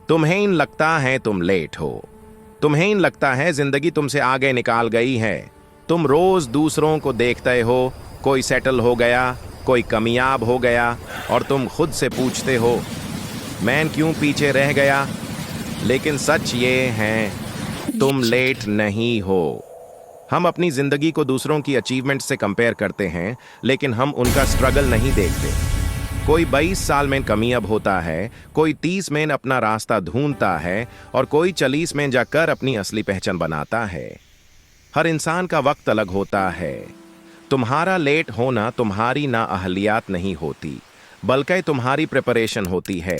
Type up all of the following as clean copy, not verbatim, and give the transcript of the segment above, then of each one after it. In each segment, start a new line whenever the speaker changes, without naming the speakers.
तुम्हें लगता है तुम लेट हो, तुम्हें लगता है जिंदगी तुमसे आगे निकाल गई है। तुम रोज दूसरों को देखते हो, कोई सेटल हो गया, कोई कामयाब हो गया, और तुम खुद से पूछते हो मैं क्यों पीछे रह गया। लेकिन सच ये है, तुम लेट नहीं हो। हम अपनी जिंदगी को दूसरों की अचीवमेंट से कंपेयर करते हैं, लेकिन हम उनका स्ट्रगल नहीं देखते। कोई 22 साल में कामयाब होता है, कोई 30 में अपना रास्ता ढूंढता है, और कोई 40 में जाकर अपनी असली पहचान बनाता है। हर इंसान का वक्त अलग होता है। तुम्हारा लेट होना तुम्हारी नाअहलियत नहीं होती, बल्कि तुम्हारी प्रिपरेशन होती है।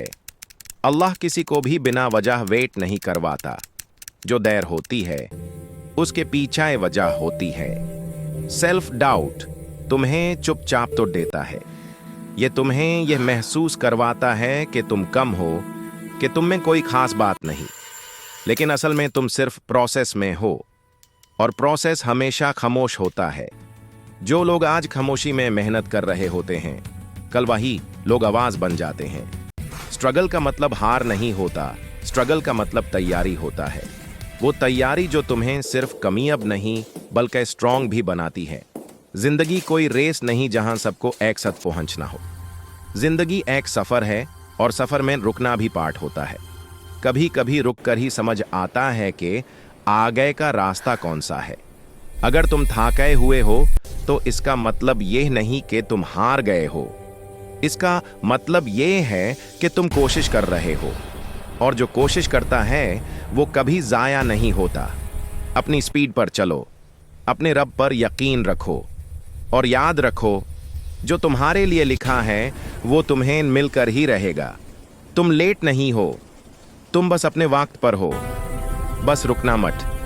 अल्लाह किसी को भी बिना वजह वेट नहीं करवाता। जो देर होती है उसके पीछे वजह होती है। सेल्फ डाउट तुम्हें चुपचाप तो देता है। ये तुम्हें यह महसूस करवाता है कि तुम कम हो, कि तुम में कोई खास बात नहीं। लेकिन असल में तुम सिर्फ प्रोसेस में हो, और प्रोसेस हमेशा खामोश होता है। जो लोग आज खामोशी में मेहनत कर रहे होते हैं, कल वही लोग आवाज बन जाते हैं। स्ट्रगल का मतलब हार नहीं होता, स्ट्रगल का मतलब तैयारी होता है। वो तैयारी जो तुम्हें सिर्फ कामयाब नहीं बल्कि स्ट्रांग भी बनाती है। जिंदगी कोई रेस नहीं जहां सबको एक साथ पहुंचना हो। जिंदगी एक सफर है, और सफर में रुकना भी पार्ट होता है। कभी कभी रुक कर ही समझ आता है कि आगे का रास्ता कौन सा है। अगर तुम थके हुए हो तो इसका मतलब यह नहीं कि तुम हार गए हो। इसका मतलब यह है कि तुम कोशिश कर रहे हो, और जो कोशिश करता है वो कभी जाया नहीं होता। अपनी स्पीड पर चलो, अपने रब पर यकीन रखो, और याद रखो जो तुम्हारे लिए लिखा है वो तुम्हें मिलकर ही रहेगा। तुम लेट नहीं हो, तुम बस अपने वक्त पर हो। बस रुकना मत।